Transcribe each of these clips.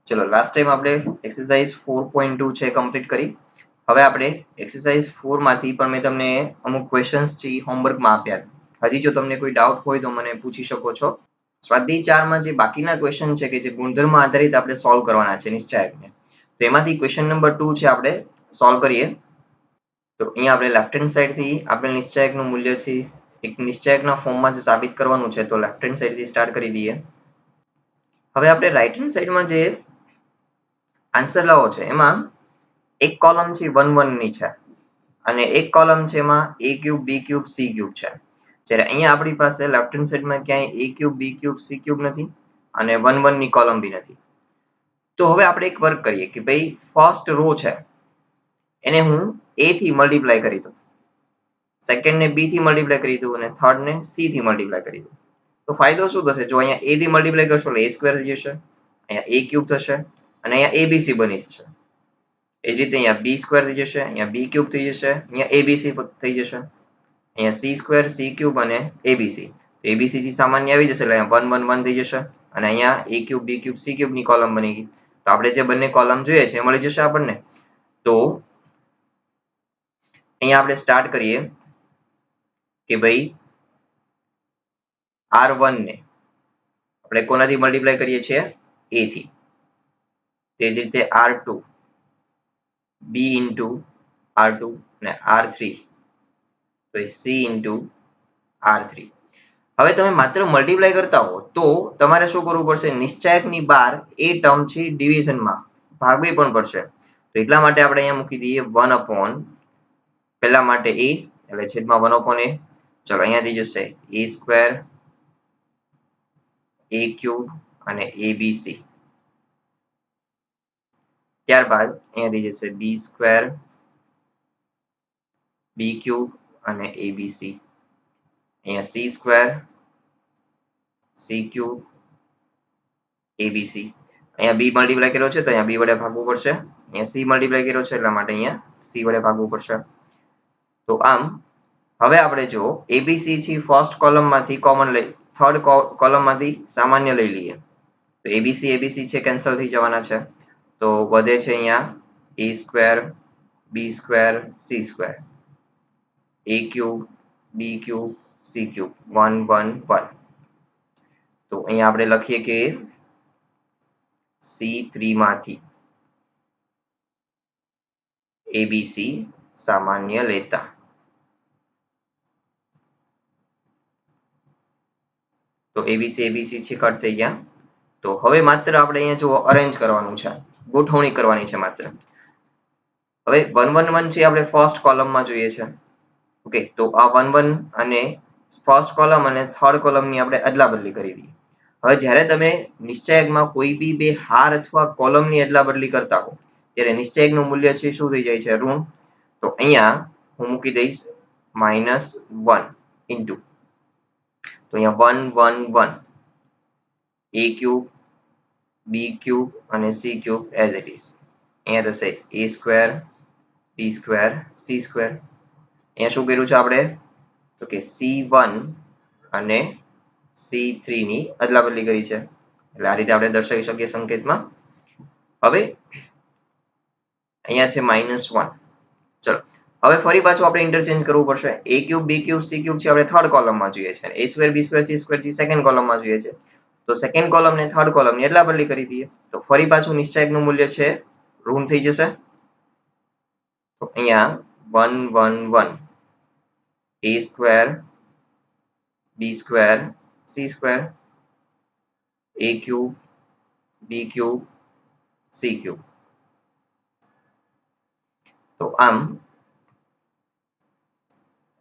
ચલો last time આપણે exercise 4.2 છે કમ્પ્લીટ કરી. હવે આપણે એક્સરસાઇઝ 4 માંથી પણ મેં તમને અમુક ક્વેશ્ચન્સ છે હોમવર્કમાં આપ્યા. હજી જો તમને કોઈ ડાઉટ હોય તો મને પૂછી શકો છો. સ્વાધ્યાય 4 માં જે બાકીના ક્વેશ્ચન છે કે જે ગુણધર્મ આધારિત આપણે સોલ્વ કરવાના છે નિશ્ચાયકને, તો એમાંથી ક્વેશ્ચન નંબર 2 છે આપણે સોલ્વ કરીએ. તો અહીંયા આપણે લેફ્ટ હેન્ડ સાઈડ થી આપણે નિશ્ચાયકનું મૂલ્ય છે એક નિશ્ચાયકના ફોર્મમાં જે સાબિત કરવાનું છે, તો લેફ્ટ હેન્ડ સાઈડ થી સ્ટાર્ટ કરી દઈએ. હવે આપણે રાઈટ હેન્ડ સાઈડમાં જે આન્સર લાવો છે એમાં એક કોલમ છે 1 1 ની છે અને એક કોલમ છે એમાં a cube b cube c cube છે. જ્યારે અહીંયા આપણી પાસે લેફ્ટ હેન્ડ સાઈડમાં ક્યાંય a cube b cube c cube નથી અને 1 1 ની કોલમ બી નથી. તો હવે આપણે એક વર્ક કરીએ કે ભાઈ ફર્સ્ટ રો છે એને હું a થી મલ્ટીપ્લાય કરી દઉં, સેકન્ડ ને b થી મલ્ટીપ્લાય કરી દઉં અને થર્ડ ને c થી મલ્ટીપ્લાય કરી દઉં. તો ફાયદો શું થશે? જો અહીંયા a થી મલ્ટીપ્લાય કરશો એટલે a સ્ક્વેર થઈ જશે, અહીંયા a ક્યુબ થશે અને અહીંયા abc બની જશે. એ જ રીતે અહીંયા b સ્ક્વેર થઈ જશે, અહીંયા b ક્યુબ થઈ જશે, અહીંયા abc થઈ જશે, અહીંયા c સ્ક્વેર c ક્યુબ અને abc. તો abc થી સામાન્ય આવી જશે એટલે અહીંયા 1 1 1 થઈ જશે અને અહીંયા a cube b cube c cube ની કોલમ બની ગઈ. તો આપણે જે બંને કોલમ જોઈએ છે એ મળી જશે આપણને. તો અહીંયા આપણે સ્ટાર્ટ કરીએ કે ભાઈ R1 ને આપણે કોનાથી મલ્ટીપ્લાય કરીએ છીએ? a થી. તે જ રીતે R2 b into R2 અને R3 તો એ c into R3. હવે તમે માત્ર મલ્ટીપ્લાય કરતા હો તો તમારે શું કરવું પડશે? નિશ્ચાયકની બહાર એ ટર્મ છે ડિવિઝનમાં ભાગવી પણ પડશે. તો એટલા માટે આપણે અહીંયા મૂકી દઈએ 1 upon પહેલા માટે a એટલે છેદમાં 1 upon a. ચલો અહીંયાથી જશે a સ્ક્વેર a ક્યુબ અને abc. ત્યારબાદ અહીંયાથી જશે b સ્ક્વેર b ક્યુબ અને abc, અહીંયા c square c cube abc. અહીંયા b મલ્ટીપ્લાય કર્યો છે તો અહીંયા b વડે ભાગવું પડશે, અહીંયા c મલ્ટીપ્લાય કર્યો છે એટલા માટે અહીંયા c વડે ભાગવું પડશે. તો આમ હવે આપણે જો abc છે ફર્સ્ટ કોલમમાંથી કોમન લઈ થર્ડ કોલમમાંથી સામાન્ય લઈ લઈએ તો abc છે કેન્સલ થઈ જવાના છે. તો વધે છે અહીંયા a square b square c square, a cube b cube c cube 1 1 1. તો અહીંયા આપણે લખીએ કે C3 માંથી abc સામાન્ય લેતા. તો abc છે કટ થઈ ગયા. તો હવે માત્ર આપણે અહીંયા જો અરેન્જ કરવાનું છે, ગોઠવણી કરવાની છે માત્ર. હવે 1 1 1 છે આપણે ફર્સ્ટ કોલમમાં જોઈએ છે. ઓકે, તો આ 1 1 અને ફર્સ્ટ કોલમ અને થર્ડ કોલમની આપણે અદલા બદલી કરી દઈએ. હવે જ્યારે તમે નિશ્ચાયકમાં કોઈ બી બે હાર અથવા કોલમની અદલા બદલી કરતા હો ત્યારે નિશ્ચાયકનું મૂલ્ય છે શું થઈ જાય છે? ઋણ. તો અહીંયા હું મૂકી દઈશ -1 ઇન્ટુ, તો અહીંયા 1 1 1 a ક્યુબ b ક્યુબ અને c cube as it is. અહીંયા થશે a square b square c square. અહીંયા શું કર્યું છે આપણે? તો કે c1 અને c3 ની અદલા બદલી કરી છે. એટલે આ રીતે આપણે દર્શાવી શકીએ સંકેતમાં. હવે અહીંયા છે -1. ચલો હવે ફરી પાછું આપણે ઇન્ટરચેન્જ કરવું પડશે. a cube b cube c cube છે આપણે થર્ડ કોલમમાં જોઈએ છે, a square b square c square second કોલમમાં જોઈએ છે. તો સેકન્ડ કોલમ ને થર્ડ કોલમ ની અદલા બદલી કરી દઈએ તો ફરી પાછું નિશ્ચાયકનું મૂલ્ય છે ઋણ થઈ જશે. તો અહીંયા 1 1 1 a square b square c square, a cube b cube c cube. તો આમ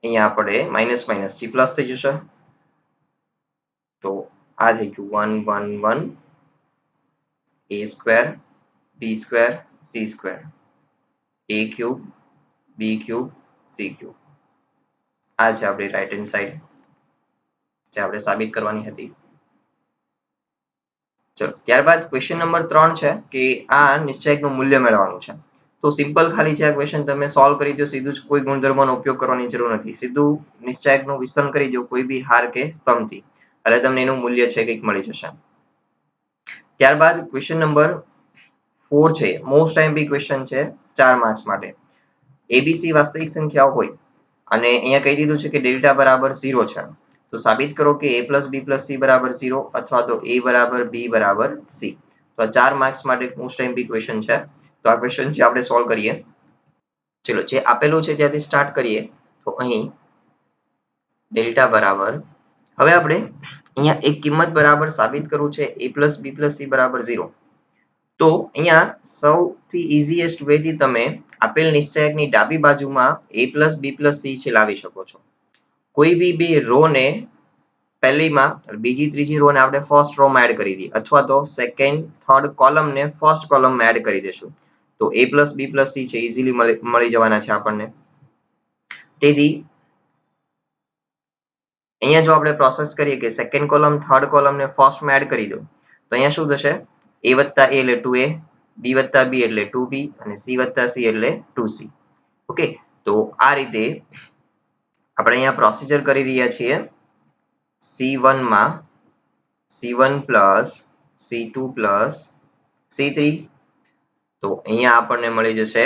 અહીંયા આપણે માઇનસ માઇનસ c પ્લસ થઈ જશે. તો આ થઈ ગયું 1 1 1 a square b square c square, a cube b cube c cube. આ છે આપણી રાઈટ હેન્ડ સાઈડ જે આપણે સાબિત કરવાની હતી. ચલો ત્યારબાદ ક્વેશ્ચન નંબર 3 છે કે આ નિશ્ચાયકનું મૂલ્ય મેળવવાનું છે. તો સિમ્પલ ખાલી છે આ ક્વેશ્ચન, તમે સોલ્વ કરી દો સીધું જ, કોઈ ગુણધર્મનો ઉપયોગ કરવાની જરૂર નથી. સીધું નિશ્ચાયકનું વિસ્તરણ કરી દો કોઈ બી હાર કે સ્તંભથી એટલે તમને એનું મૂલ્ય છે કંઈક મળી જશે. ત્યારબાદ ક્વેશ્ચન નંબર 4 છે મોસ્ટ આઈએમપી ક્વેશ્ચન છે 4 માર્ક્સ માટે. એબીસી વાસ્તવિક સંખ્યાઓ હોય અને અહીંયા કહી દીધું છે કે ડેલ્ટા બરાબર 0 છે, તો સાબિત કરો કે a plus b plus c બરાબર 0 અથવા તો a બરાબર b બરાબર c. તો આ 4 માર્ક્સ માટે મોસ્ટ આઈએમપી ક્વેશ્ચન છે. તો આ ક્વેશ્ચન છે આપણે સોલ્વ કરીએ. ચલો જે આપેલું છે ત્યાંથી સ્ટાર્ટ કરીએ. તો અહીં ડેલ્ટા બરાબર, હવે આપણે અહીંયા એક કિંમત બરાબર સાબિત કરવું છે a plus b plus c બરાબર 0. તો અહીંયા સૌથી ઇઝીએસ્ટ વે થી તમે આપેલ નિશ્ચયકની ડાબી બાજુમાં a plus b plus c છે લાવી શકો છો. કોઈ બી બે રો ને પહેલીમાં, બીજી ત્રીજી રો ને આપણે ફર્સ્ટ રો માં એડ કરી દઈએ અથવા તો સેકન્ડ થર્ડ કોલમ ને ફર્સ્ટ કોલમ માં એડ કરી દેશું. તો a plus b plus c છે ઇઝીલી મળી જવાના છે આપણને. તેથી અહીંયા જો આપણે પ્રોસેસ કરીએ કે સેકન્ડ કોલમ થર્ડ કોલમ ને ફર્સ્ટ માં એડ કરી દો, તો અહીંયા શું થશે? a વત્તા a એટલે 2a, b વત્તા b એટલે 2b અને c વત્તા c એટલે 2c. ઓકે, તો આ રીતે આપણે અહીંયા પ્રોસીજર કરી રહ્યા છીએ. c1 માં c1 plus c2 plus c3. તો અહીંયા આપણને મળી જશે,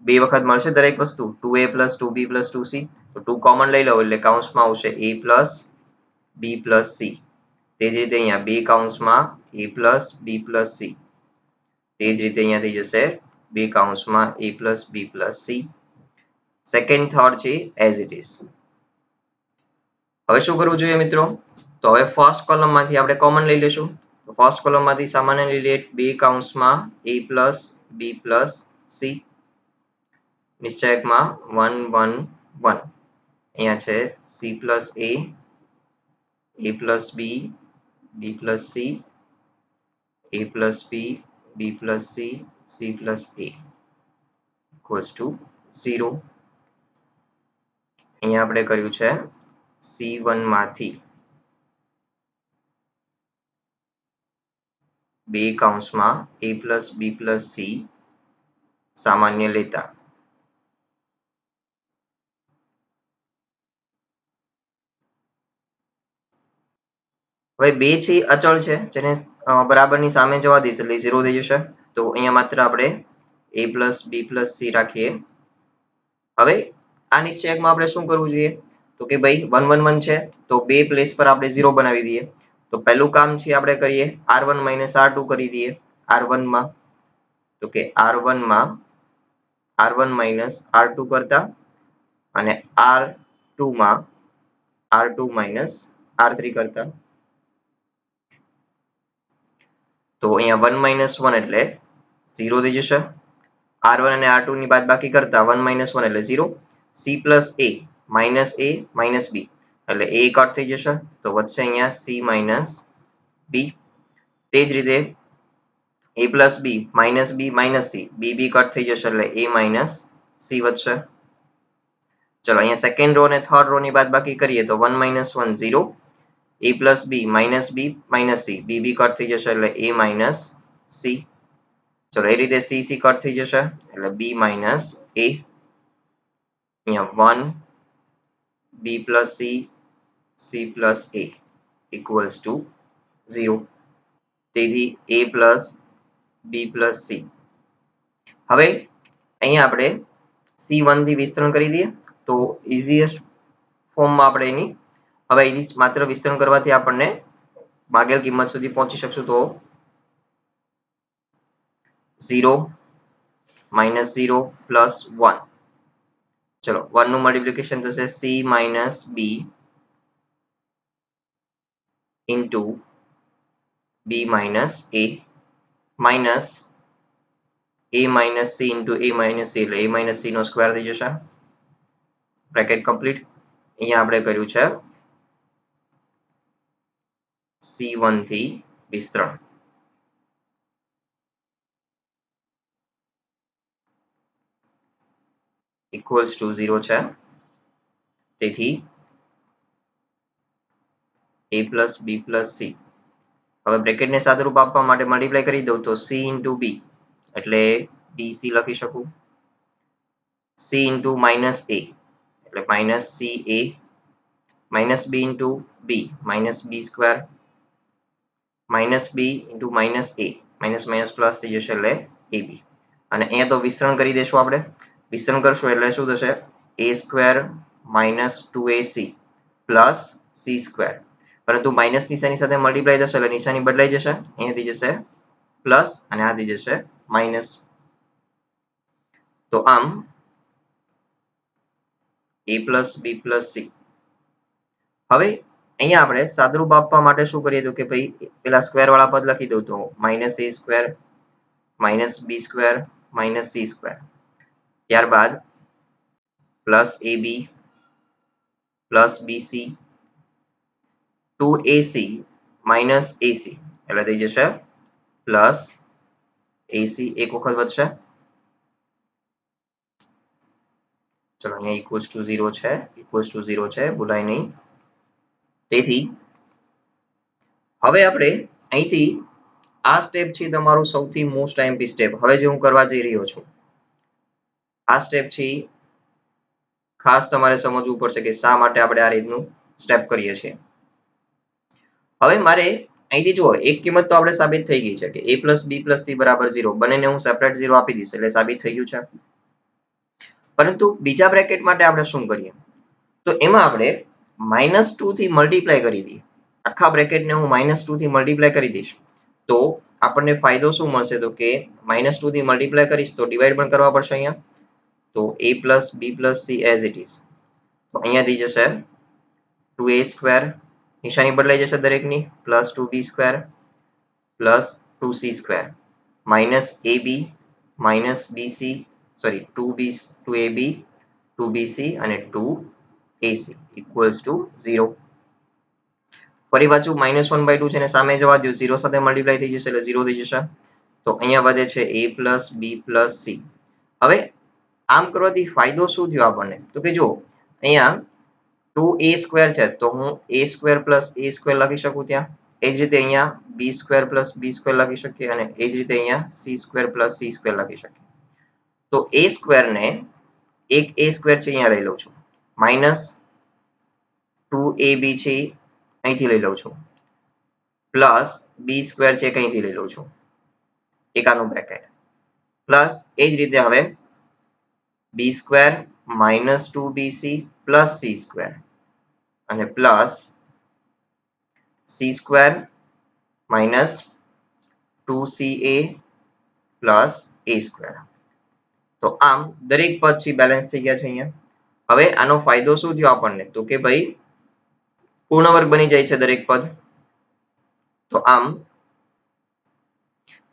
બે વખત મળશે દરેક વસ્તુ, 2a plus 2b plus 2c. તો 2 કોમન લઈ લો એટલે કૌંસમાં આવશે a plus b plus c. તે જ રીતે અહીંયા બે કૌંસમાં a plus b plus c. તે જ રીતે અહીંયા થઈ જશે બે કૌંસમાં a plus b plus c. Second third છે એઝ ઇટ ઇઝ. હવે શું કરવું જોઈએ મિત્રો? તો હવે ફર્સ્ટ કોલમ માંથી આપણે કોમન લઈ લેશું. તો ફર્સ્ટ કોલમ માંથી સામાન્ય લઈ લઈએ બે કૌંસમાં a plus b plus c. નિશ્ચયકમાં 1 1 1. અહીંયા છે c plus a plus b plus c, a plus b plus c plus a equals to 0. અહીંયા આપણે કર્યું છે c1 માંથી બે કૌંસમાં a plus b plus c સામાન્ય લેતા. હવે બે છે એ અચળ છે, જેને બરાબરની સામે જવા દઈશ એટલે 0 થઈ જશે. તો અહીંયા માત્ર આપણે a plus b plus c રાખીએ. હવે આ નિશ્ચયકમાં આપણે શું કરવું જોઈએ? તો કે ભાઈ 1 1 1 છે, તો બે પ્લેસ પર આપણે 0 બનાવી દઈએ. તો પહેલું કામ છે આપણે કરીએ r1 r2 કરી દઈએ r1 માં. તો કે r1 માં r1 r2 કરતા અને r2 માં r2 r3 કરતા. તો અહીંયા 1 1 એટલે 0 થઈ જશે. r1 અને r2 ની બાદબાકી કરતા 1 1 એટલે 0. c plus a minus b એટલે a કટ થઈ જશે, તો વધશે અહીંયા c માઇનસ b. તે જ રીતે a plus b minus c, b cut થઈ જશે એટલે a માઇનસ c વધશે. ચલો અહીંયા સેકન્ડ રો અને થર્ડ રો ની બાદબાકી કરીએ તો 1 1 0, a plus b minus c, b cut થઈ જશે એટલે a માઇનસ c. ચલો એ રીતે c કટ થઈ જશે એટલે b માઇનસ a. અહીંયા 1 b plus c plus a equals to 0. તેથી a plus b plus c. હવે અહીંયા આપણે c1 થી વિસ્તરણ કરી દઈએ તો ઇઝીએસ્ટ ફોર્મમાં આપણે એની હવે અહીં માત્ર વિસ્તરણ કરવાથી આપણને માગેલ કિંમત સુધી પહોંચી શકશું. તો 0 માઇનસ 0 પ્લસ 1. ચલો 1 નું મલ્ટીપ્લિકેશન થશે c minus b into b minus a minus a minus c into a minus c એટલે a માઇનસ c નો સ્ક્વેર થઈ જશે. Bracket complete. અહીંયા આપણે કર્યું છે c1 થી વિસ્તરણ. ઇક્વલ્સ ટુ 0 છે. તેથી a plus b plus c. હવે બ્રેકેટને સાદુરૂપ આપવા માટે મલ્ટીપ્લાય કરી દઉં તો c ઇન્ટુ b એટલે bc લખી શકું. c ઇન્ટુ માઇનસ a એટલે minus ca, minus b into b minus b square, minus b into minus a minus minus plus થઈ જશે એટલે AB અને અહીંયા તો વિસ્તરણ કરી દેશું આપણે. વિસ્તરણ કરશું એટલે શું થશે? a square minus 2ac plus c square. પરંતુ માઇનસ નિશાની સાથે મલ્ટીપ્લાય થશે એટલે નિશાની બદલાઈ જશે. અહીંયાથી જશે પ્લસ અને આથી જશે માઇનસ. તો આમ a plus b plus c. હવે અહીંયા આપણે સાદુરૂપ આપવા માટે શું કરીએ તો કે ભાઈ પેલા સ્ક્વેર વાળા પદ લખી દઉં તો minus a square minus b square minus c square. ત્યારબાદ plus ab plus bc 2ac minus ac એટલે થઈ જશે પ્લસ ac એક વખત વધશે. ચલો અહીંયા ઇક્વલ્સ ટુ 0 છે, ઇક્વલ્સ ટુ 0 છે, ભૂલાય નહીં. તેથી હવે આપણે અહીંથી આ સ્ટેપ છે તમારું સૌથી મોસ્ટ આઈએમપી સ્ટેપ. હવે જે હું કરવા જઈ રહ્યો છું આ સ્ટેપ છે ખાસ તમારે સમજવું પડશે કે શા માટે આપણે આ રીતનું સ્ટેપ કરીએ છીએ. હવે મારે અહીંથી જુઓ એક કિંમત તો આપણે સાબિત થઈ ગઈ છે કે a plus b plus c બરાબર 0. બંનેને હું સેપરેટ 0 આપી દઈશ એટલે સાબિત થઈ ગયું છે. પરંતુ બીજા બ્રેકેટ માટે આપણે શું કરીએ તો એમાં આપણે -2 થી મલ્ટીપ્લાય કરી દઈએ. આખા બ્રેકેટને હું -2 થી મલ્ટીપ્લાય કરી દઈશ તો આપણને ફાયદો શું મળશે તો કે -2 થી મલ્ટીપ્લાય કરીશ તો ડિવાઈડ પણ કરવા પડશે અહીંયા. તો a plus b plus c as it is. તો અહીંયાથી જશે 2a સ્ક્વેર નિશાની બદલાઈ જશે દરેકની plus 2b square plus 2c square minus ab minus bc sorry 2ab 2bc અને 2ac ઇક્વલ્સ ટુ 0. ફરી પાછું -1/2 છે ને સામે જવા દો 0 સાથે મલ્ટીપ્લાય થઈ જશે એટલે 0 થઈ જશે. તો અહીંયા વધે છે a plus b plus c. હવે આમ કરવાથી ફાયદો શું થયો આપણને તો કે જો અહીંયા 2a સ્ક્વેર છે તો હું a square plus a square લખી શકું ત્યાં. એ જ રીતે અહીંયા b square plus b square લખી શકીએ અને એ જ રીતે અહીંયા c square plus c square લખી શકીએ. તો a સ્ક્વેર ને એક a સ્ક્વેર છે અહીંયા લઈ લઉં છું માઇનસ 2ab છે અહીંથી લઈ લઉં છું પ્લસ b સ્ક્વેર છે અહીંથી લઈ લઉં છું એકાનું બ્રેકેટ પ્લસ એ જ રીતે હવે b square minus 2bc plus c square અને plus c square minus 2ca plus a square. તો આમ દરેક પદ છે બેલેન્સ થઈ ગયા છે અહીંયા. હવે આનો ફાયદો શું થયો આપણને તો કે ભાઈ પૂર્ણ વર્ગ બની જાય છે દરેક પદ. તો આમ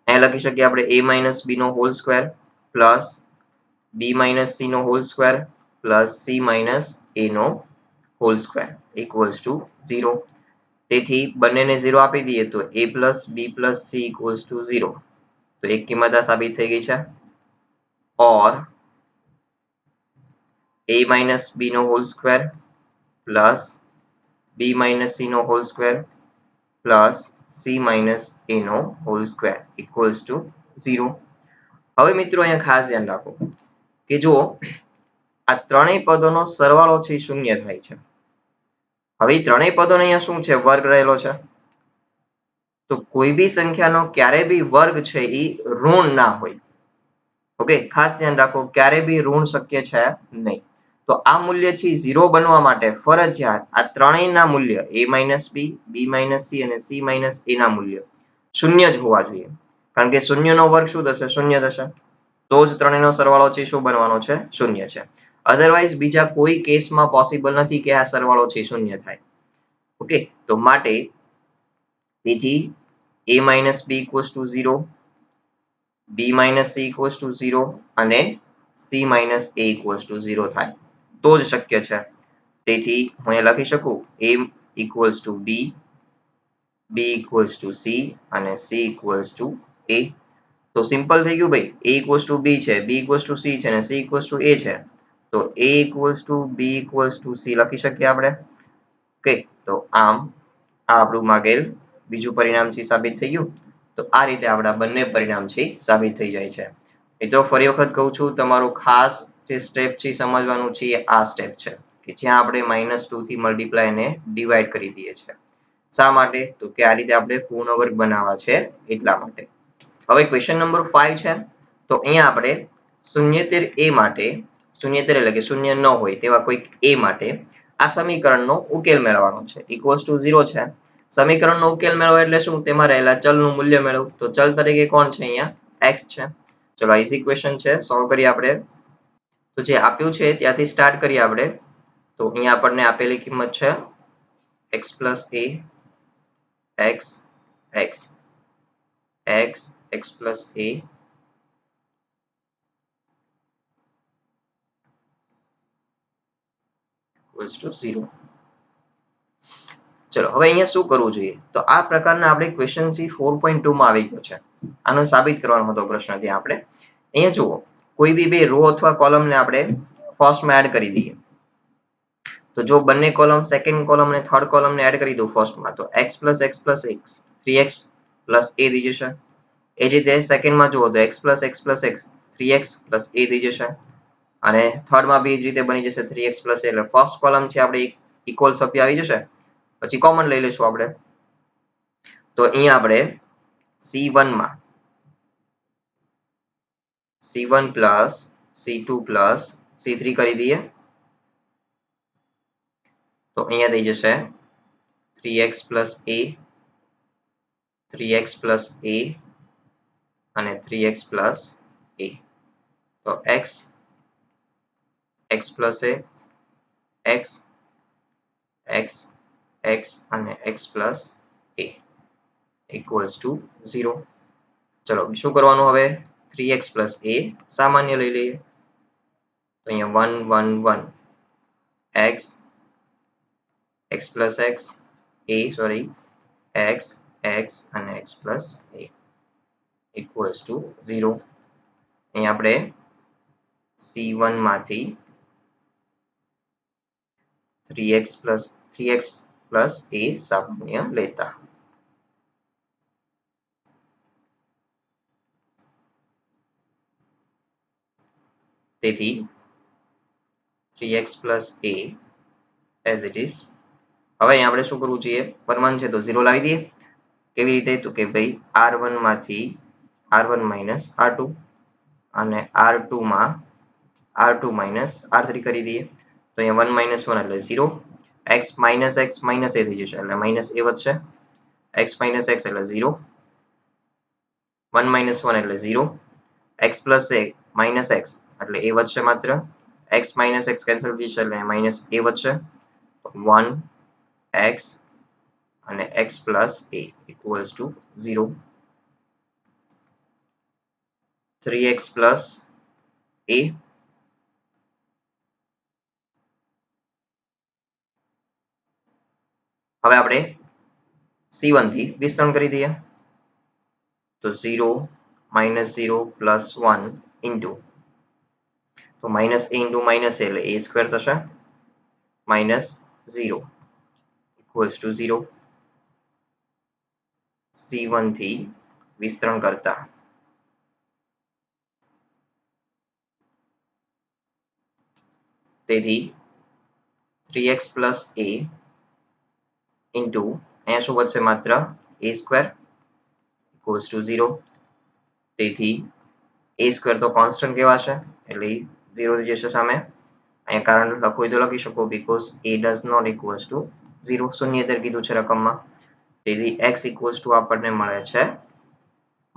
અહીંયા લખી શકીએ આપણે a માઇનસ b નો whole square plus b minus c નો whole square plus c minus a નો હોલ સ્ક્વેર ઇક્વલ્સ ટુ 0. તેથી બંનેને 0 આપી દઈએ તો a plus b plus c equals to 0. તો એક કિંમત આ સાબિત થઈ ગઈ છે. ઓર a minus b નો whole square plus b minus c નો whole square plus c minus a નો હોલ સ્ક્વેર ઇક્વલ્સ ટુ 0. હવે મિત્રો અહીંયા ખાસ ધ્યાન રાખો કે જો આ ત્રણેય પદોનો સરવાળો છે શૂન્ય થાય છે. હવે ત્રણેય પદોને અહીંયા શું છે વર્ગ રહેલો છે તો કોઈ બી સંખ્યાનો ક્યારે બી વર્ગ છે એ ઋણ ના હોય. ઓકે ખાસ ધ્યાન રાખો ક્યારે બી ઋણ શક્ય છે નહીં. તો આ મૂલ્ય છે 0 બનવા માટે ફરજિયાત આ ત્રણેયના મૂલ્ય a minus b b minus c અને c minus a ના મૂલ્ય શૂન્ય જ હોવા જોઈએ. કારણ કે શૂન્યનો વર્ગ શું થશે શૂન્ય થશે. તો જ ત્રણેયનો સરવાળો છે શું બનવાનો છે શૂન્ય છે. અધરવાઇઝ બીજા કોઈ કેસમાં પોસિબલ નથી કે આ સરવાળો છે શૂન્ય થાય. ઓકે તો માટે તેથી a minus b equals to 0 b minus c equals to 0 અને c minus a equals to 0 થાય તો જ શક્ય છે. તેથી હું અહીં લખી શકું a equals to b b equals to c અને c equals to a. તો સિમ્પલ થઈ ગયું ભાઈ a equals to b છે b equals to c છે અને c equals to a છે તો a equals to b equals to c લખી શકીએ આપણે. ઓકે તો આમ આ આપણું માંગેલ બીજું પરિણામ છે સાબિત થઈ ગયું. તો આ રીતે આપણા બંને પરિણામ છે સાબિત થઈ જાય છે. મિત્રો ફરી વખત કહું છું તમારું ખાસ જે સ્ટેપ છે સમજવાનું છે એ આ સ્ટેપ છે કે જ્યાં આપણે -2 થી મલ્ટીપ્લાય ને ડિવાઈડ કરી દઈએ છીએ. શા માટે તો કે આ રીતે આપણે પૂર્ણ વર્ગ બનાવવા છે એટલા માટે. હવે ક્વેશ્ચન નંબર 5 છે તો અહીંયા આપણે 76 a માટે 76 એટલે કે શૂન્ય ન હોય તેવા કોઈક a માટે આ સમીકરણનો ઉકેલ મેળવવાનો છે. ઇક્વલ્સ ટુ 0 છે. સમીકરણનો ઉકેલ મેળવો એટલે શું? તેમાં રહેલા ચલનું મૂલ્ય મેળવો. તો ચલ તરીકે કોણ છે? અહીંયા x છે. ચલો આ ઈઝી ક્વેશ્ચન છે, સોલ્વ કરીએ આપણે. તો જે આપ્યું છે ત્યાંથી સ્ટાર્ટ કરીએ આપણે. તો અહીંયા આપણને આપેલી કિંમત છે x plus a x x x x plus a equals to 0. ચલો હવે અહીંયા શું કરવું જોઈએ? તો આ પ્રકારના આપણે ક્વેશ્ચન સી 4.2 માં આવી ગયો છે. આનો સાબિત કરવાનો હતો પ્રશ્ન ત્યાં આપણે. અહીંયા જુઓ, કોઈ બી બે રો અથવા કોલમને આપણે ફર્સ્ટમાં એડ કરી દઈએ. તો જો બંને કોલમ, સેકન્ડ કોલમ અને થર્ડ કોલમને એડ કરી દઉં ફર્સ્ટમાં, તો x plus x plus x 3x plus a થઈ જશે. એ જ રીતે સેકન્ડમાં જુઓ તો x plus x plus x 3x plus a થઈ જશે. અને થર્ડમાં બી જ રીતે બની જશે 3x plus a. એટલે ફર્સ્ટ કોલમ છે આપણે ઇક્વલ સભ્ય આવી જશે. પછી કોમન લઈ લઈશું આપણે. તો અહીંયા આપણે C1 માં C1 plus C2 plus C3 કરી દઈએ. તો અહીંયા થઈ જશે 3x plus a 3x plus a અને 3x plus a. તો x x plus a x x x અને x plus a equals to 0. ચલો શું કરવાનું હવે? 3x plus a સામાન્ય લઈ લઈએ. તો અહીંયા 1 1 1 x x plus x a sorry x x અને x plus a equals to 0. અહીં આપણે C1 માંથી 3x plus a સામાન્ય લેતા. તેથી 3x plus a as it is. હવે અહીં આપણે શું કરવું જોઈએ? 1 1 છે તો 0 લાવી દઈએ. કેવી રીતે? તો કે ભાઈ R1 માંથી R1 minus R2 અને R2 માં R2 minus R3 કરી દઈએ. તો અહીંયા 1 minus 1 એટલે 0. x minus a થઈ જશે એટલે minus a વધશે. x minus x એટલે 0. 1 minus 1 એટલે 0. x plus a minus x એટલે a વધશે માત્ર. x minus x કેન્સલ થઈ જશે એટલે minus a વધશે. 1 x અને x plus a equals to 0. 3x plus a હવે આપણે C1 થી વિસ્તરણ કરી દઈએ. તો 0 minus 0 plus 1 into તો minus a into minus a એટલે a square થશે minus 0 equals to 0. C1 થી વિસ્તરણ કરતા તેથી 3x plus a into અહીંયા શું વધશે? માત્ર a square equals to 0. તેથી a square તો કોન્સ્ટન્ટ કહેવાશે એટલે 0 થઈ જશે સામે. અહીંયા કારણ લખવું હોય તો લખી શકો because a does not equals to 0. શૂન્યેતર કીધું છે રકમમાં. તેથી x equals to આપણને મળે છે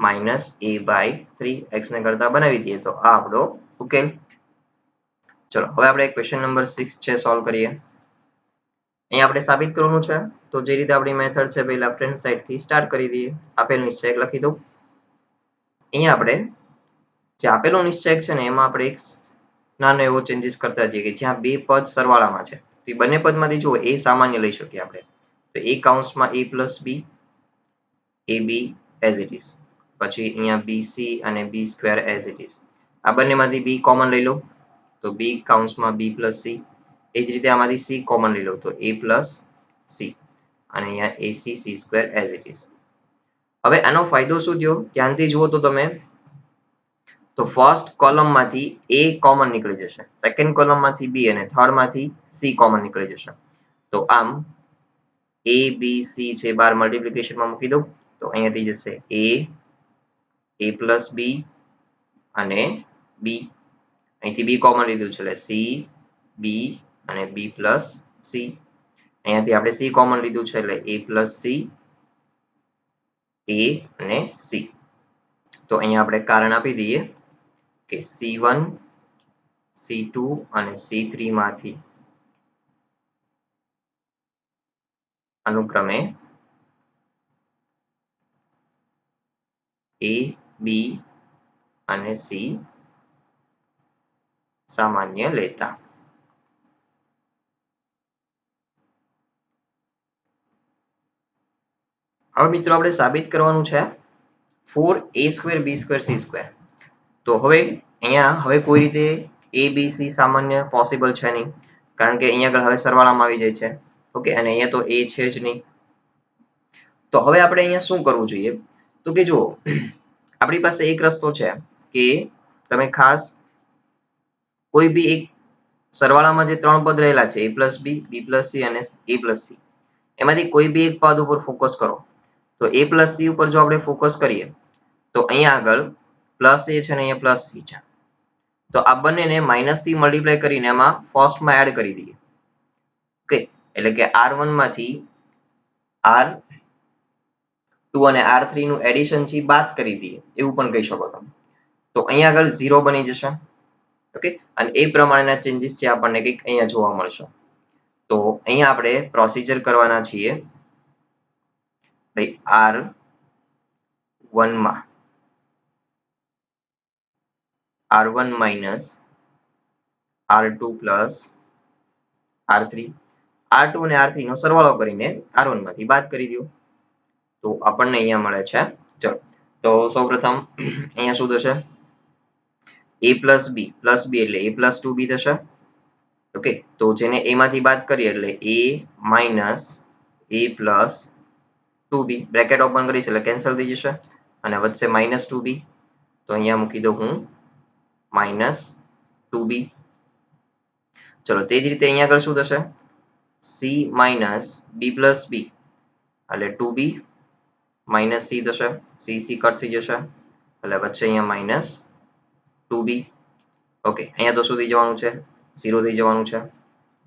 minus a by 3. x ને કરતા બનાવી દઈએ તો આ આપણો ઉકેલ. ચલો હવે આપણે ક્વેશ્ચન નંબર 6 છે સોલ્વ કરીએ. અહીં આપણે સાબિત કરવાનું છે. તો જે રીતે આપણી મેથડ છે ભાઈ લેફ્ટ હેન્ડ સાઈડ થી સ્ટાર્ટ કરી દઈએ. આપેલ નિશ્ચયક લખી દઉં. અહીંયા આપણે જે આપેલો નિશ્ચયક છે ને એમાં આપણે એક નાનો એવો ચેન્જીસ કરતા જઈએ કે જ્યાં બે પદ સરવાળામાં છે તો એ બંને પદમાંથી જુઓ a સામાન્ય લઈ શકીએ આપણે. તો a કૌંસમાં a plus b ab as it is. પછી અહીંયા bc અને b square as it is. આ બંનેમાંથી b કોમન લઈ લો તો b કૌંસમાં b plus c. એ જ રીતે આમાંથી c કોમન લઈ લો તો a plus c અને અહીંયા ac c square as it is. હવે આનો ફાયદો શું થયો? ધ્યાનથી જુઓ તો તમે તો ફર્સ્ટ કોલમ માંથી a કોમન નીકળી જશે, સેકન્ડ કોલમ માંથી b અને થર્ડ માંથી c કોમન નીકળી જશે. તો આમ a b c છે બાર મલ્ટીપ્લિકેશનમાં મૂકી દઉં તો અહીંયા થઈ જશે a plus b અને બી, અહીંથી બી કોમન લીધું છે એટલે સી બી અને બી પ્લસ સી, અહીંયાથી આપણે સી કોમન લીધું છે એટલે એ પ્લસ સી, એ અને સી. તો અહીંયા આપણે કારણ આપી દઈએ કે C1 C2 અને C3 માંથી અનુક્રમે A, B અને C સામાન્ય લેતા. હવે મિત્રો આપણે સાબિત કરવાનું છે 4a² b² c². તો હવે અહીંયા હવે કોઈ રીતે a b c સામાન્ય પોસિબલ છે નહીં, કારણ કે અહીંયા આગળ હવે સરવાળામાં આવી જાય છે. ઓકે, અને અહીંયા તો a છે જ નહીં. તો હવે આપણે અહીંયા શું કરવું જોઈએ? તો કે જુઓ, આપણી પાસે એક રસ્તો છે કે તમે ખાસ કોઈ બી એક સરવાળામાં જે ત્રણ પદ રહેલા છે a plus B, B plus C અને a પ્લસ સી, એમાંથી કોઈ બી એક પદ ઉપર ફોકસ કરો. તો a પ્લસ સી ઉપર જો આપણે ફોકસ કરીએ તો અહીંયા આગળ પ્લસ a છે અને અહીંયા પ્લસ સી છે. તો આ બંનેને માઇનસ થી મલ્ટીપ્લાય કરીને એમાં ફર્સ્ટમાં એડ કરી દઈએ. ઓકે, એટલે કે R1 માંથી R2 અને R3 નું એડિશન છે બાદ કરી દઈએ, એવું પણ કહી શકો તમે. તો અહીંયા આગળ 0 બની જશે. ઓકે, અને એ પ્રમાણેના ચેન્જીસ છે આપણને કંઈક અહીંયા જોવા મળશે. તો અહીંયા આપણે પ્રોસિજર કરવાના છીએ ભાઈ R1 માં R1 minus R2 plus R3, R2 અને R3 નો સરવાળો કરીને R1 માંથી બાદ કરી દો. તો આપણને અહીંયા મળે છે, ચલો તો સૌપ્રથમ અહીંયા શું થશે? a plus b એટલે a plus 2b થશે. ઓકે, તો જેને a માંથી બાદ કરીએ એટલે a minus a plus 2b, bracket open કરીશ એટલે કેન્સલ થઈ જશે અને વધશે minus 2b. તો અહીંયા મૂકી દઉં હું minus 2b. ચલો તે જ રીતે અહીંયા આગળ શું થશે? c minus b plus b એટલે 2b minus c થશે, c કટ થઈ જશે એટલે વચ્ચે અહીંયા minus 2b. ઓકે, અહીંયા તો શું થઈ જવાનું છે? 0 થઈ જવાનું છે.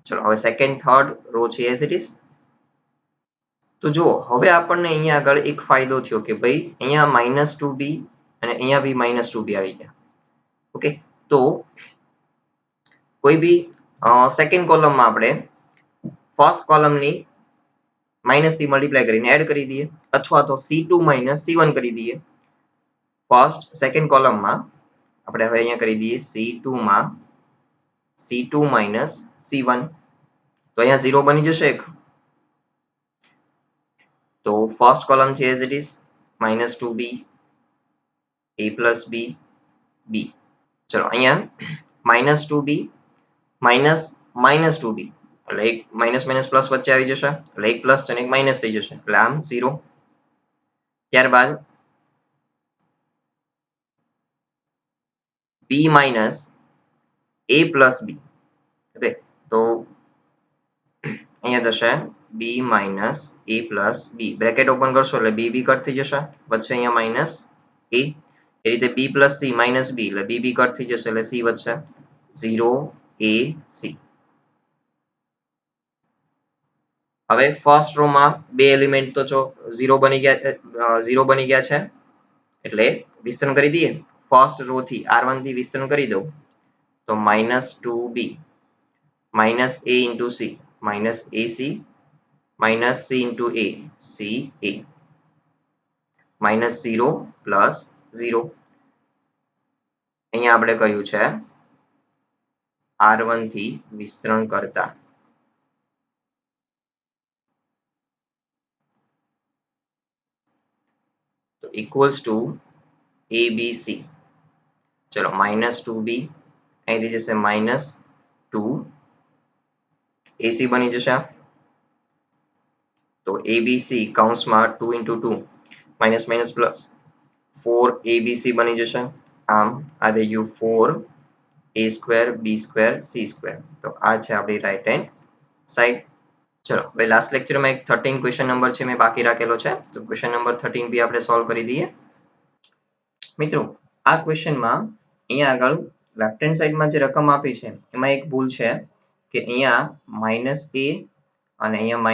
ચલો હવે સેકન્ડ થર્ડ રો છે એઝ ઇટ ઇઝ. તો જુઓ, હવે આપણને અહીંયા આગળ એક ફાયદો થયો કે ભાઈ અહીંયા minus 2b અને અહીંયા બી minus 2b આવી ગયા. ઓકે, તો કોઈ બી સેકન્ડ કોલમમાં આપણે ફર્સ્ટ કોલમની માઇનસ થી મલ્ટીપ્લાય કરીને એડ કરી દઈએ, અથવા તો C2 minus C1 કરી દઈએ. ફર્સ્ટ સેકન્ડ કોલમમાં આપણે હવે અહીંયા કરી દઈએ C2 માં C2 minus C1. તો અહીંયા 0 બની જશે એક. તો ફર્સ્ટ કોલમ છે as it is minus 2b, a plus b, b. ચલો અહીંયા minus 2b minus minus 2b એટલે એક માઇનસ માઇનસ પ્લસ વચ્ચે આવી જશે એટલે એક પ્લસ અને એક માઇનસ થઈ જશે એટલે આમ 0. ત્યારબાદ b minus a plus b. Okay, તો અહીંયા થશે b minus a plus b, bracket open કરશો એટલે b બી કટ થઈ જશે, વચ્ચે અહીંયા માઇનસ a. એ રીતે b plus c minus b એટલે b બી કટ થઈ જશે એટલે c વધશે 0 a c. હવે ફર્સ્ટ રો માં બે એલિમેન્ટ તો 0 બની ગયા છે એટલે વિસ્તરણ કરી દઈએ. ફર્સ્ટ રો થી R1 થી વિસ્તરણ કરી દઉં તો -2b minus a into c minus ac minus c into a ca minus 0 plus 0. અહીંયા આપણે કર્યું છે R1 થી વિસ્તરણ કરતા. તો equals to abc. ચલો -2b અહીંથી જશે -2 ac બની જશે. તો abc કૌંસમાં 2 into 2 minus minus plus 4 abc બની જશે. આમ આ થઈ ગયું 4a² b² c². તો આ છે આપણી રાઈટ હેન્ડ સાઈડ. ચલો હવે લાસ્ટ લેક્ચરમાં એક 13 ક્વેશ્ચન નંબર છે મેં બાકી રાખેલો છે, તો ક્વેશ્ચન નંબર 13 બી આપણે સોલ્વ કરી દઈએ. મિત્રો આ ક્વેશ્ચનમાં અહીંયા આગળ લેફ્ટ હેન્ડ સાઈડમાં જે રકમ આપી છે એમાં એક ભૂલ છે કે અહીંયા માઇનસ એ અને અહીંયા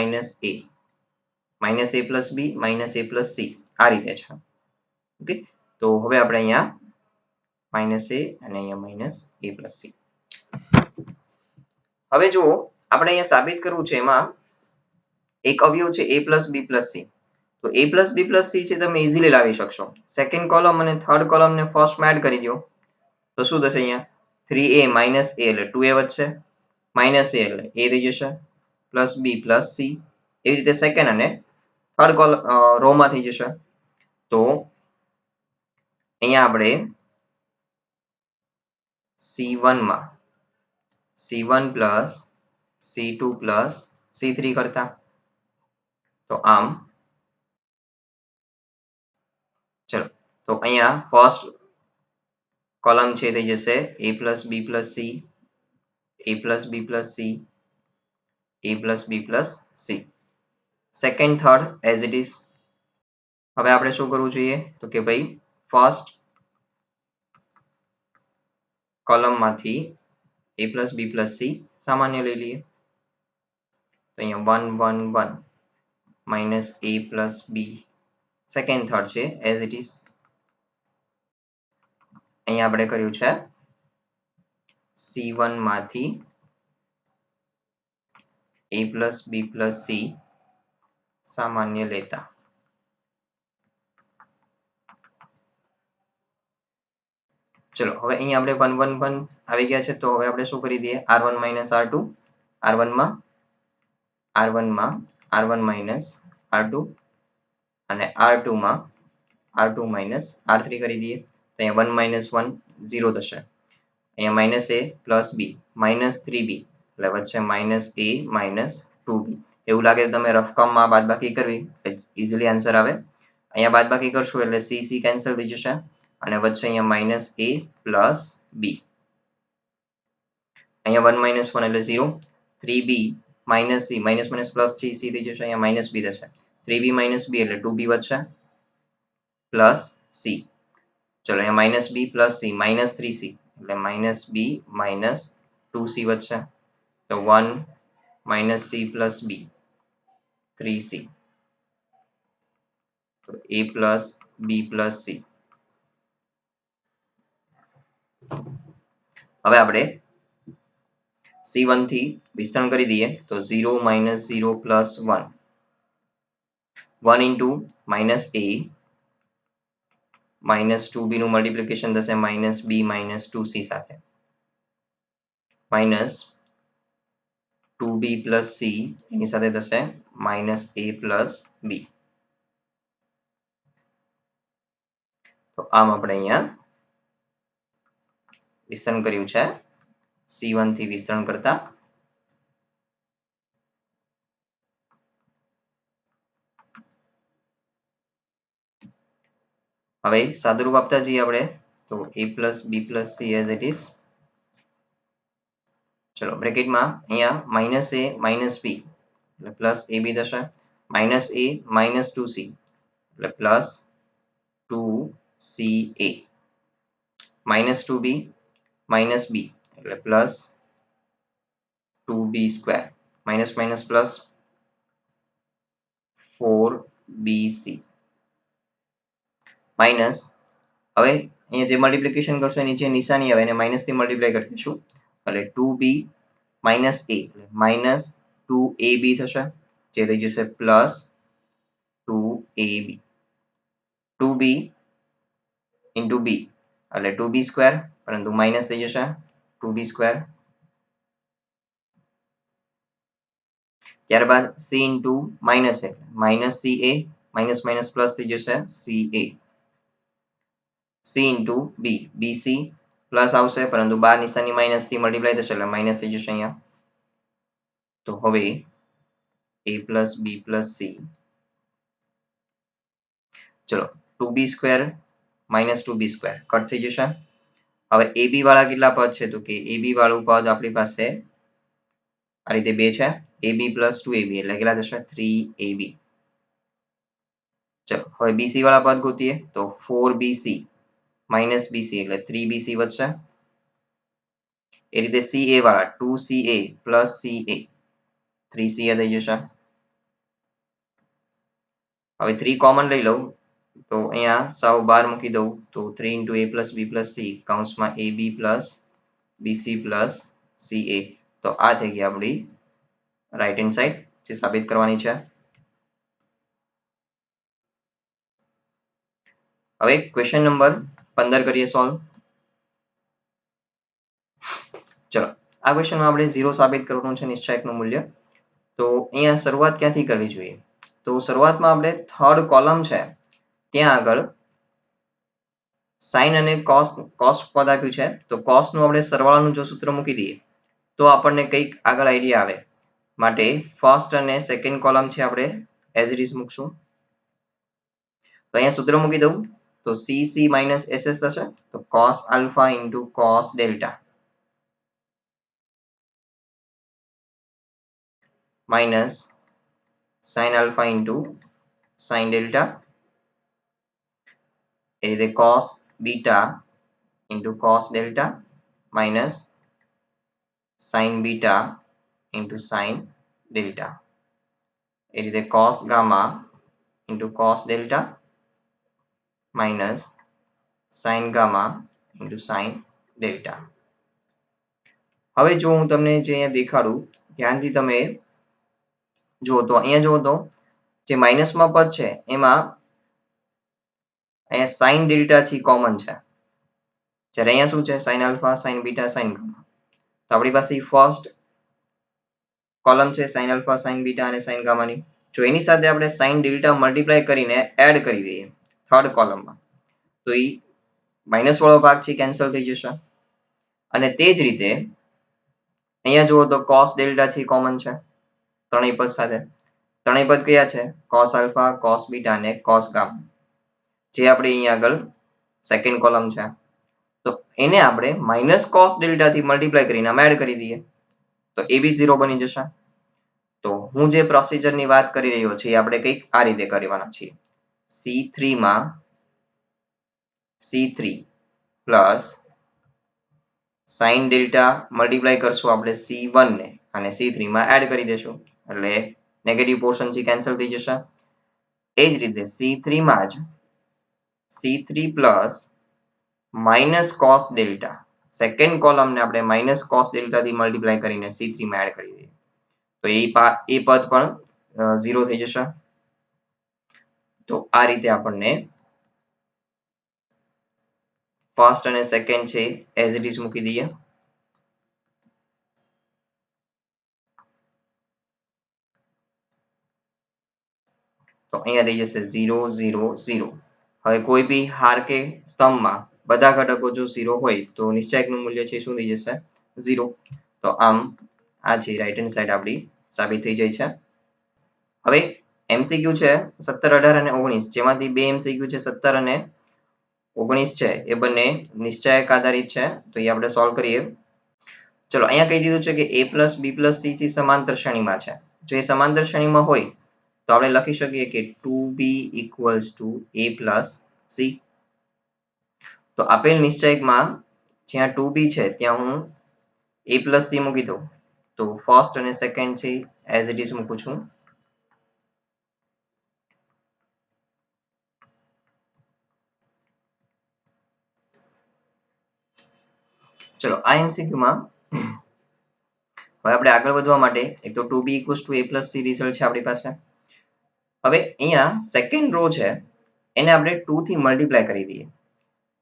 માઇનસ એ પ્લસ બી માઇનસ એ પ્લસ સી આ રીતે છે. ઓકે, તો હવે આપણે અહીંયા માઇનસ એ અને અહીંયા માઇનસ એ પ્લસ સી. હવે જુઓ આપણે અહીંયા સાબિત કરવું છે એમાં એક અવયવ છે a plus B plus C. તો a plus B plus C છે તમે ઇઝીલી લાવી શકશો. સેકન્ડ કોલમ અને થર્ડ કોલમને ફર્સ્ટમાં એડ કરી દો તો શું થશે અહીંયા 3a માઇનસ a એટલે 2a વધશે, માઇનસ a એટલે a થઈ જશે, પ્લસ બી પ્લસ સી એવી રીતે સેકન્ડ અને થર્ડ કોલમ રોમાં થઈ જશે. તો અહીંયા આપણે C1 માં C1 plus C2 plus C3 કરતા તો આમ ચલો તો અહીંયા ફર્સ્ટ કોલમ છે થઈ જશે a plus B plus c, a plus B plus c, a plus B plus c. Second third as it is. હવે આપણે શું કરવું જોઈએ તો કે ભાઈ ફર્સ્ટ કોલમમાંથી a plus B plus c સામાન્ય લઈ લઈએ. તો અહીંયા 1 1 1 minus a plus b second third છે એઝ ઇટ ઇઝ. અહીંયા આપણે કર્યું છે C1 માંથી a plus B plus c સામાન્ય લેતા. ચલો હવે અહીંયા આપણે 1 1 1 આવી ગયા છે તો હવે આપણે શું કરી દઈએ r1 માઇનસ r2 r1 માં r1 માઇનસ r2 અને r2 માં r2 માઇનસ r3 કરી દઈએ. તો અહીંયા 1 માઇનસ 1 0 થશે. અહીંયા minus a plus B minus 3b એટલે વચ્ચે માઇનસ a માઇનસ 2b. એવું લાગે તો તમે રફકામમાં બાદબાકી કરવી ઇઝીલી આન્સર આવે. અહીંયા બાદબાકી કરશું એટલે c c કેન્સલ થઈ જશે અને વચ્ચે અહીંયા માઇનસ a પ્લસ b. અહીંયા 1 માઇનસ 1 એટલે 0, 3b minus c minus minus plus c c થઈ જશે, અહીંયા માઇનસ b થશે. 3b માઇનસ b એટલે 2b વધશે પ્લસ c. ચલો અહીંયા minus b plus c minus 3c એટલે માઇનસ b માઇનસ 2c વધશે. તો 1 minus c plus b 3c. તો a plus b plus c. હવે આપણે C1 થી વિસ્તરણ કરી દઈએ તો 0 minus 0 plus 1 1 into minus a minus 2b નું મલ્ટિપ્લિકેશન થશે માઇનસ b માઇનસ 2c સાથે માઇનસ 2b પ્લસ c એની સાથે થશે માઇનસ a પ્લસ b. તો આમ આપણે અહીંયા વિસ્તરણ કર્યું છે C1 થી વિસ્તરણ કરતા. હવે સાદુરૂપ આપતા જઈએ આપણે તો a plus B plus C as it is. ચલો બ્રેકેટમાં અહીંયા માઇનસ a માઇનસ બી એટલે પ્લસ ab થશે, માઇનસ a માઇનસ 2c એટલે plus 2ca, minus 2b minus b એટલે plus 2b square minus minus plus 4bc minus હવે અહીંયા જે મલ્ટિપ્લિકેશન કરશો એની જે નિશાની આવે એને માઇનસ થી મલ્ટીપ્લાય કરી દઈશું એટલે 2b minus a minus 2ab થશે જે થઈ જશે plus 2ab. 2b into b એટલે 2b સ્ક્વેર પરંતુ માઇનસ થઈ જશે 2b સ્ક્વેર. ત્યારબાદ c into minus a minus ca minus minus plus થઈ જશે ca. c into b bc plus આવશે પરંતુ બાર નિશાની માઇનસ થી મલ્ટીપ્લાય થશે એટલે માઇનસ થઈ જશે અહીંયા. તો હવે a plus B plus C. ચલો 2b square minus 2b square cut થઈ જશે. હવે ab વાળા કેટલા પદ છે તો કે ab વાળું પદ આપણી પાસે આ રીતે બે છે ab પ્લસ 2ab એટલે કેટલા થશે 3ab. ચલો હવે bc વાળા પદ ગોતીએ તો 4bc માઇનસ બીસી એટલે 3BC વધશે. એ રીતે CA વાળા 2CA પ્લસ CA 3CA થઈ જશે. હવે 3 કોમન લઈ લઉં તો અહીંયા સાવ બહાર મૂકી દઉં તો 3 into A plus B plus C કૌંસમાં AB plus BC plus CA. તો આ થઈ ગઈ આપણી રાઈટ હેન્ડ સાઈડ જે સાબિત કરવાની છે. હવે ક્વેશ્ચન નંબર 15 કરીએ સોલ્વ. ચલો આ ક્વેશ્ચનમાં આપણે 0 સાબિત કરવાનું છે નિશ્ચાયકનું મૂલ્ય. તો અહીંયા શરૂઆત ક્યાંથી કરવી જોઈએ? તો શરૂઆતમાં આપણે થર્ડ કોલમ છે ત્યાં આગળ સાઇન અને કોસ પદ આપ્યું છે તો કોસનું આપણે સરવાળાનું જો સૂત્ર મૂકી દઈએ તો આપણને કંઈક આગળ આઈડિયા આવે. માટે ફર્સ્ટ અને સેકન્ડ કોલમ છે આપણે એઝ ઇટ ઇઝ મૂકશું. તો અહીંયા સૂત્ર મૂકી દઉં તો CC minus SS થશે તો cos alpha into cos delta minus sin alpha into sin delta એ રીતે cos beta into cos delta minus sin beta into sin delta એ રીતે cos gamma into cos delta minus sin gamma into sin delta. હવે જો હું તમને જે અહીંયા દેખાડું ધ્યાનથી તમે જુઓ તો અહીંયા જુઓ તો જે માઇનસમાં પદ છે એમાં અહીંયા sin delta છે કોમન છે. જ્યારે અહીંયા શું છે sin alpha sin beta sin gamma. તો આપણી પાસે ફર્સ્ટ કોલમ છે sin alpha sin beta અને sin gamma ની. જો એની સાથે આપણે sin delta મલ્ટીપ્લાય કરીને એડ કરી દઈએ થર્ડ કોલમમાં તો એ માઇનસ વાળો ભાગ છે કેન્સલ થઈ જશે. અને તે જ રીતે અહીંયા જુઓ તો cos delta છે કોમન છે ત્રણેય પદ સાથે. ત્રણેય પદ કયા છે? cos alpha cos beta અને cos gamma જે આપણે અહીંયા આગળ સેકન્ડ કોલમ છે. તો એને આપણે માઇનસ cos delta થી મલ્ટીપ્લાય કરીને આમાં એડ કરી દઈએ તો એ બી 0 બની જશે. તો હું જે પ્રોસિજરની વાત કરી રહ્યો છું એ આપણે કંઈક આ રીતે કરવાના છીએ. C3 માં C3 plus sin delta multiply કરશું આપણે C1 ને અને C3 માં એડ કરી દેશું એટલે નેગેટિવ પોર્શન થી કેન્સલ થઈ જશે. એ જ રીતે C3 માં જ C3 plus minus cos delta second કોલમને આપણે માઇનસ cos delta થી મલ્ટીપ્લાય કરીને C3 માં એડ કરી દઈએ તો એ પદ પણ 0 થઈ જશે. તો આ રીતે આપણને ફર્સ્ટ અને સેકન્ડ છે એઝ ઇટ ઇઝ મૂકી દઈએ. તો અહીંયા થઈ જશે 0 0 0. હવે કોઈ બી હાર કે સ્તંભમાં બધા ઘટકો જો 0 હોય તો નિશ્ચાયકનું મૂલ્ય છે શું થઈ જશે 0. તો આમ આ છે રાઈટ હેન્ડ સાઈડ આપણી સાબિત થઈ જાય છે. હવે MCQ છે 17 18 અને 19 જેમાંથી બે MCQ છે 17 અને 19 છે એ બંને નિશ્ચાયક આધારિત છે તો એ આપણે સોલ્વ કરીએ. ચલો અહીંયા કહી દીધું છે કે A plus B plus C છે સમાંતર શ્રેણીમાં છે. જો એ સમાંતર શ્રેણીમાં હોય તો આપણે લખી શકીએ કે 2B equals to A plus C. તો આપેલ નિશ્ચયકમાં જ્યાં 2B છે ત્યાં હું A plus C મૂકી દઉં તો ફર્સ્ટ અને સેકન્ડ છે એઝ ઇટ ઇઝ મૂકું છું. ચલો આ MCQ માં હવે આપણે આગળ વધવા માટે એક તો 2B equals to A plus C result છે આપણી પાસે. હવે અહીંયા સેકન્ડ રો છે એને આપણે 2 થી મલ્ટીપ્લાય કરી દઈએ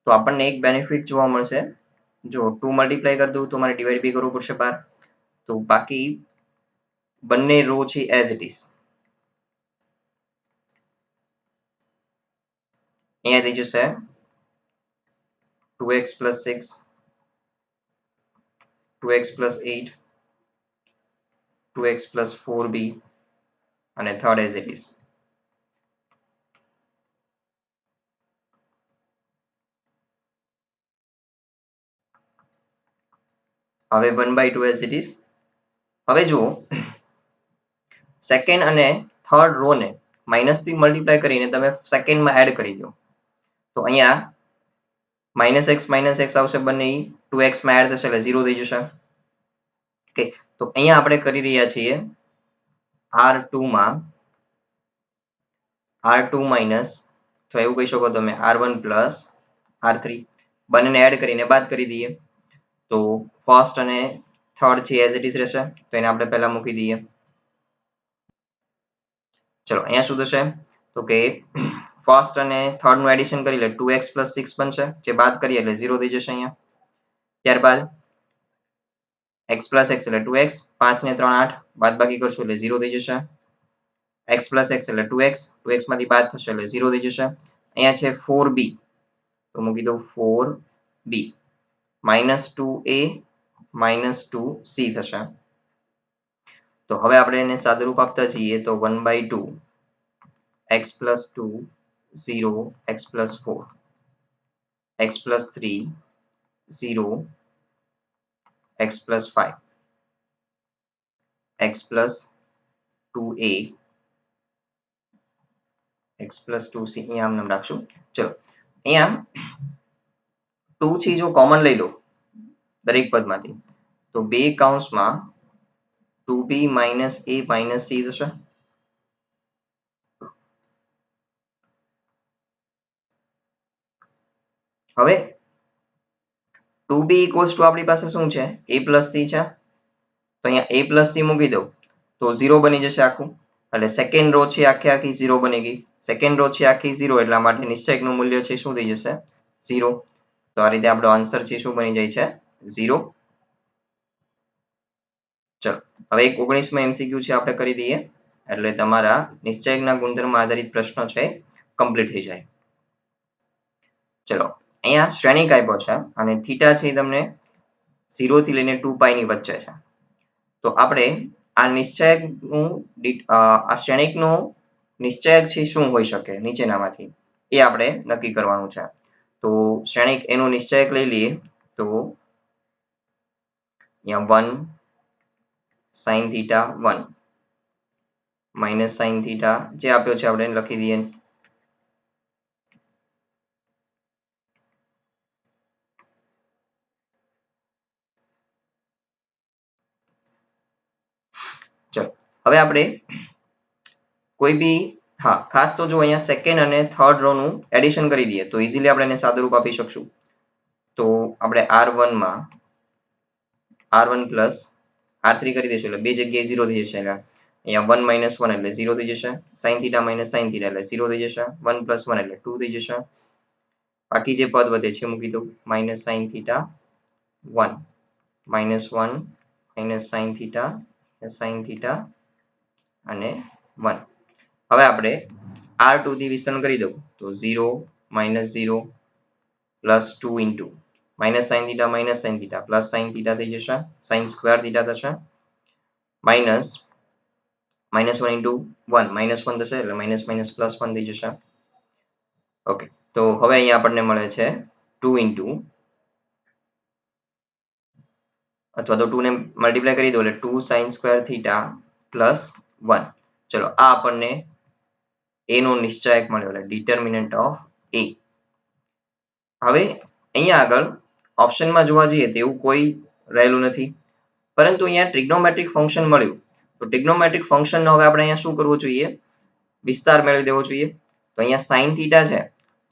તો આપણને એક બેનિફિટ જોવા મળશે. જો 2 મલ્ટીપ્લાય કરી દઉં તો મારે ડિવાઈડ બી કરવું પડશે બાર તો બાકી બંને રો છે એઝ ઇટ ઇઝ. અહીંયા થઈ જશે 2x plus 6 2x plus 8 2x plus 4b અને થર્ડ એઝ ઇટ ઇઝ. હવે 1/2 એઝ ઇટ ઇઝ. હવે જુઓ સેકન્ડ અને થર્ડ રો ને માઇનસ થી મલ્ટીપ્લાય કરીને તમે સેકન્ડમાં એડ કરી દો તો અહીંયા માઇનસ એક્સ આવશે બંને 2x માં એડ થશે એટલે 0 થઈ જશે. ઓકે, તો અહીંયા આપણે કરી રહ્યા છીએ R2 માં R2 માઇનસ, તો એવું કહી શકો તમે R1 પ્લસ R3 બંનેને એડ કરીને બાદ કરી દઈએ. તો ફર્સ્ટ અને થર્ડ છે એઝ ઇટ ઇઝ રહેશે, તો એને આપણે પહેલા મૂકી દઈએ. ચલો અહીંયા શું થશે તો કે ફર્સ્ટ અને થર્ડ નું એડિશન કરી લે 2x પ્લસ 6 બનશે, જે બાદ કરીએ એટલે 0 થઈ જશે અહીંયા. ત્યારબાદ x પ્લસ x એટલે 2x, 5 ને 3 8 બાદ બાકી કરશું એટલે 0 થઈ જશે. x પ્લસ x એટલે 2x, 2x માંથી બાદ થશે એટલે 0 થઈ જશે. અહીંયા છે 4b, તો મૂકી દઉં 4b minus 2a minus 2c થશે. તો હવે આપણે એને સાદુરૂપ આપતા જઈએ તો 1/2 x plus 2 0 x plus 4 x plus 3 0 x plus 5 x plus 2a x plus 2c અહીંયા આમ નામ રાખશું. ચલો અહીંયા 2 છે જો કોમન લઈ લો દરેક પદમાંથી, તો બે કૌંસમાં 2b minus a minus c થશે. હવે 2b equals to આપણી પાસે શું છે a plus c છે, તો અહીંયા a plus c મૂકી દઉં તો 0 બની જશે આખું, એટલે સેકન્ડ રો છે આખી 0 બની ગઈ. સેકન્ડ રો છે આખી 0 એટલા માટે નિશ્ચયકનું મૂલ્ય છે શું થઈ જશે 0. તો આ રીતે આપણો આન્સર છે શું બની જાય છે 0. ચલો હવે એક 19માં MCQ છે આપણે કરી દઈએ એટલે તમારા નિશ્ચયકના ગુણધર્મ આધારિત પ્રશ્નો છે કમ્પ્લીટ થઈ જાય. ચલો અહીંયા શ્રેણિક આપ્યો છે અને થીટા છે તમને 0 થી લઈને 2π ની વચ્ચે છે. તો આપણે આ નિશ્ચયકનું આ શ્રેણિકનું નિશ્ચયક છે શું હોઈ શકે નીચેનામાંથી એ આપણે નક્કી કરવાનું છે. તો શ્રેણિક એનું નિશ્ચયક લઈ લઈએ તો અહીંયા 1 sin theta 1 minus sin theta જે આપ્યો છે આપણે લખી દઈએ. ચલો હવે આપણે કોઈ બી ખાસ તો જો અહીંયા સેકન્ડ અને થર્ડ રો નું એડિશન કરી દઈએ તો ઇઝીલી આપણે એને સાદુરૂપ આપી શકશું. તો આપણે R1 માં R1 plus R3 કરી દઈશું એટલે બે જગ્યાએ 0 થઈ જશે. અહીંયા 1 minus 1 એટલે 0 થઈ જશે, sin theta minus sin theta એટલે 0 થઈ જશે, 1 plus 1 એટલે 2 થઈ જશે. બાકી જે પદ વધે છે મૂકી દઉં minus sin theta 1 minus 1 minus sin theta અને 1. હવે આપણે R2 થી વિસ્તરણ કરી દઉં તો 0 minus 0 plus 2 into minus sin theta plus sin theta થઈ જશે, sin square theta થશે, minus 1 into 1 minus 1 થશે એટલે minus minus plus 1 થઈ જશે. ઓકે, તો હવે અહીંયા આપણને મળે છે 2 into અથવા તો 2 ને મલ્ટીપ્લાય કરી દો એટલે 2 sin square theta plus 1. ચલો આ આપણને a નો નિશ્ચયક મળ્યો એટલે determinant of a. હવે અહીંયા આગળ ઓપ્શનમાં જોવા જઈએ તો એવું કોઈ રહેલું નથી, પરંતુ અહીંયા ટ્રિગ્નોમેટ્રિક ફંક્શન મળ્યું. તો ટ્રિગ્નોમેટ્રિક ફંક્શનનો હવે આપણે અહીંયા શું કરવું જોઈએ વિસ્તાર મેળવી દેવો જોઈએ. તો અહીંયા sin theta છે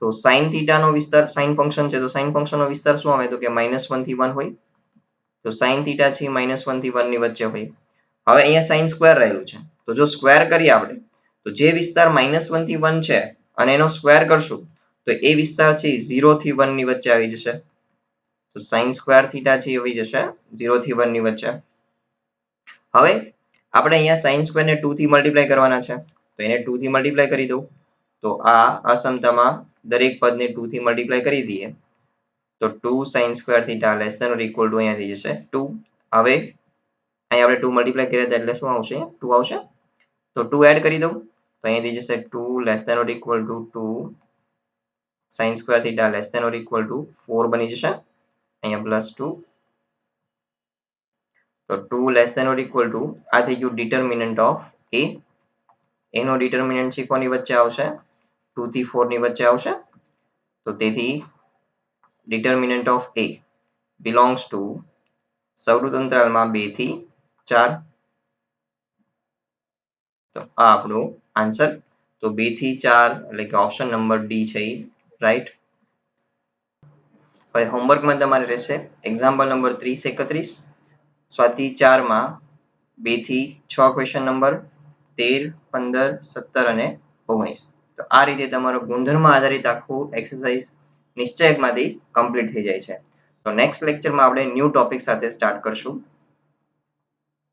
તો sin theta નો વિસ્તાર sin ફંક્શન છે તો sin ફંક્શન નો વિસ્તાર શું આવે તો કે -1 થી 1 હોય. તો sin theta છે -1 થી 1 ની વચ્ચે હોય. હવે અહીંયા sin સ્ક્વેર રહેલું છે તો જો સ્ક્વેર કરીએ આપણે તો જે વિસ્તાર -1 થી 1 છે અને એનો સ્ક્વેર કરશું તો એ વિસ્તાર છે 0 થી 1 ની વચ્ચે આવી જશે. તો sin સ્ક્વેર થીટા છે આવી જશે 0 થી 1 ની વચ્ચે. હવે આપણે અહીંયા sin સ્ક્વેર ને 2 થી મલ્ટીપ્લાય કરવાના છે તો એને 2 થી મલ્ટીપ્લાય કરી દઉં. તો આ અસમતામાં દરેક પદને 2 થી મલ્ટીપ્લાય કરી દઈએ તો 2 sin square theta less than or equal to અહીંયા થઈ જશે 2. હવે અહીંયા આપણે 2 મલ્ટીપ્લાય કર્યા હતા એટલે શું આવશે 2 આવશે, તો 2 એડ કરી દઉં તો અહીંયા થઈ જશે 2 less than or equal to 2 sin square theta less than or equal to 4 બની જશે. અહીંયા પ્લસ 2 તો 2 less than or equal to આ થઈ ગયું determinant of a. એનો determinant છે કોની વચ્ચે આવશે 2 થી 4 ની વચ્ચે આવશે. તો તેથી determinant of A belongs to સૌરૃત અંતરાલમાં 2 થી 4. તો આ આપણો આન્સર. તો 2 થી 4 એટલે કે ઓપ્શન નંબર ડી છે એ રાઈટ. હવે હોમવર્કમાં તમારે રહેશે એક્ઝામ્પલ નંબર 30-31, સ્વાધ્યાય 4 માં 2 થી 6 ક્વેશ્ચન નંબર 13, 15, 17 અને 19. તો આ રીતે તમારો ગુણધર્મ આધારિત આખું એક્સરસાઇઝ નિશ્ચયકમાંથી કમ્પ્લીટ થઈ જાય છે. તો નેક્સ્ટ લેક્ચરમાં આપણે ન્યૂ ટોપિક સાથે સ્ટાર્ટ કરશું.